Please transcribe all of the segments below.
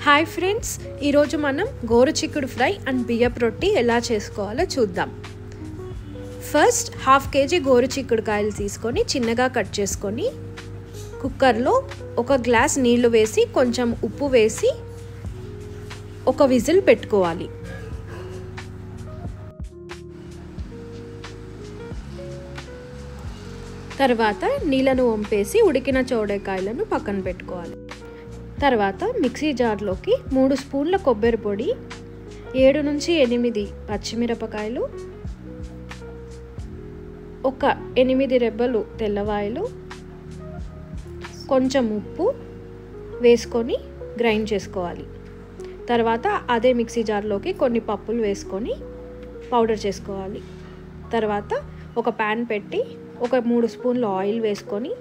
Hi friends, ఈరోజు మనం గోరుచిక్కుడు fry and బియ్యపు రొట్టి ఎలా చేసుకోవాలో చూద్దాం. ఫస్ట్ 1/2 kg గోరుచిక్కుడుకాయలు తీసుకొని చిన్నగా కట్ చేసుకొని కుక్కర్లో 1 గ్లాస్ నీళ్లు వేసి కొంచెం ఉప్పు వేసి 1 విజిల్ పెట్టుకోవాలి. తర్వాత నీళ్ళను వంపేసి ఉడికిన చౌడకాయలను పక్కన పెట్టుకోవాలి. తర్వాత మిక్సీ జార్లోకి 3 స్పూన్ల కొబ్బరి పొడి, 7 నుంచి 8 పచ్చిమిరపకాయలు, 8 రెబ్బలు తెల్లవాయలు, కొంచెం ఉప్పు వేసుకొని గ్రైండ్ చేసుకోవాలి. తర్వాత అదే మిక్సీ జార్లోకి కొన్ని పప్పులు వేసుకొని పౌడర్ చేసుకోవాలి. తర్వాత ఒక ప్యాన్ పెట్టి 3 స్పూన్ల ఆయిల్ వేసుకొని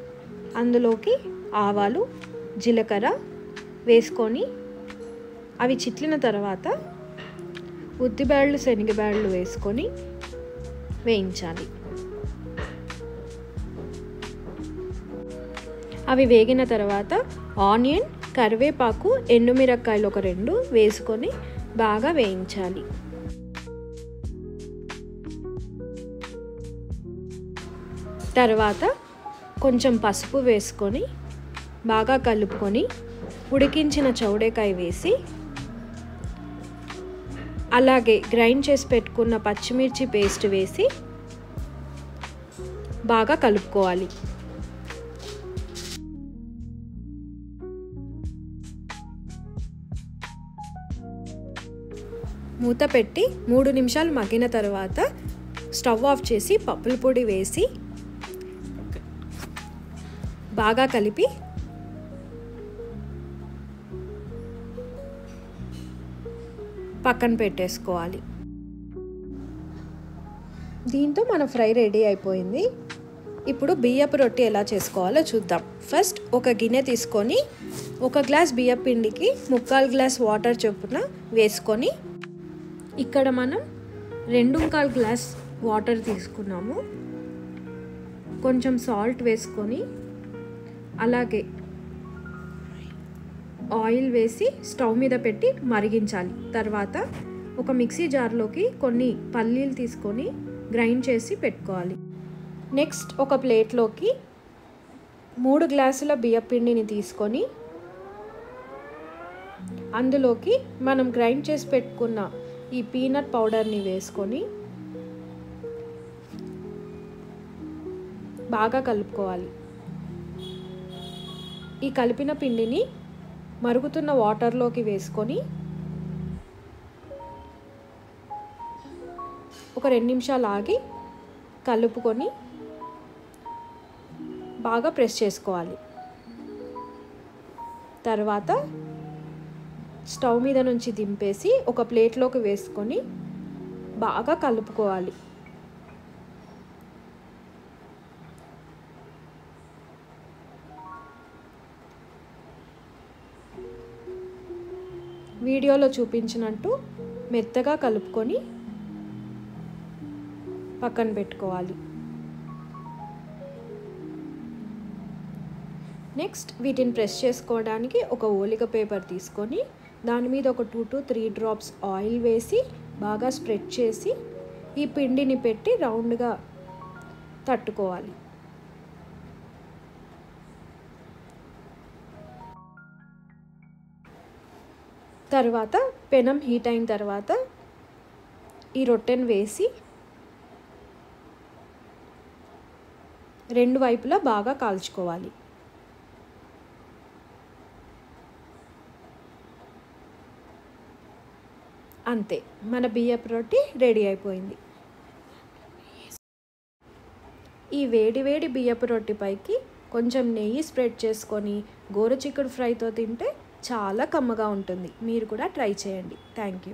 అందులోకి ఆవాలు, జీలకర్ర వేసుకొని అవి చిట్లిన తర్వాత ఉద్దిబేళ్ళు, శనగబేళ్ళు వేసుకొని వేయించాలి. అవి వేగిన తర్వాత ఆనియన్, కరివేపాకు, ఎండుమిరపకాయలు 2 వేసుకొని బాగా వేయించాలి. తర్వాత కొంచెం పసుపు వేసుకొని బాగా కలుపుకొని ఉడికించిన చౌడకాయ వేసి అలాగే గ్రైండ్ చేసి పెట్టుకున్న పచ్చిమిర్చి పేస్ట్ వేసి బాగా కలుపుకోవాలి. మూత పెట్టి 3 నిమిషాలు మగ్గిన తర్వాత స్టవ్ ఆఫ్ చేసి పప్పుల పొడి వేసి బాగా కలిపి పక్కన పెట్టేసుకోవాలి. దీంతో మన ఫ్రై రెడీ అయిపోయింది. ఇప్పుడు బియ్యపు రొట్టి ఎలా చేసుకోవాలో చూద్దాం. ఫస్ట్ ఒక గిన్నె తీసుకొని 1 గ్లాస్ బియ్యపు పిండికి 3/4 గ్లాస్ వాటర్ చొప్పున వేసుకొని, ఇక్కడ మనం 2/4 గ్లాస్ వాటర్ తీసుకున్నాము. కొంచెం సాల్ట్ వేసుకొని అలాగే ఆయిల్ వేసి స్టవ్ మీద పెట్టి మరిగించాలి. తర్వాత ఒక మిక్సీ జార్లోకి కొన్ని పల్లీలు తీసుకొని గ్రైండ్ చేసి పెట్టుకోవాలి. నెక్స్ట్ ఒక ప్లేట్లోకి 3 గ్లాసుల బియ్యం పిండిని తీసుకొని అందులోకి మనం గ్రైండ్ చేసి పెట్టుకున్న ఈ పీనట్ పౌడర్ని వేసుకొని బాగా కలుపుకోవాలి. ఈ కలిపిన పిండిని మరుగుతున్న వాటర్లోకి వేసుకొని ఒక 2 నిమిషాలు ఆగి కలుపుకొని బాగా ప్రెస్ చేసుకోవాలి. తర్వాత స్టవ్ మీద నుంచి దింపేసి ఒక ప్లేట్లోకి వేసుకొని బాగా కలుపుకోవాలి. వీడియోలో చూపించినట్టు మెత్తగా కలుపుకొని పక్కన పెట్టుకోవాలి. నెక్స్ట్ వీటిని ప్రెస్ చేసుకోవడానికి ఒక ఓలిక పేపర్ తీసుకొని దాని మీద ఒక 2 to 3 డ్రాప్స్ ఆయిల్ వేసి బాగా స్ప్రెడ్ చేసి ఈ పిండిని పెట్టి రౌండ్గా తట్టుకోవాలి. తర్వాత పెనం హీట్ అయిన తర్వాత ఈ రొట్టెను వేసి 2 వైపులా బాగా కాల్చుకోవాలి. అంతే, మన బియ్యపు రొట్టి రెడీ అయిపోయింది. ఈ వేడి బియ్యపు రొట్టి పైకి కొంచెం నెయ్యి స్ప్రెడ్ చేసుకొని గోరుచిక్కుడు ఫ్రైతో తింటే చాలా కమ్మగా ఉంటుంది. మీరు కూడా ట్రై చేయండి. Thank you.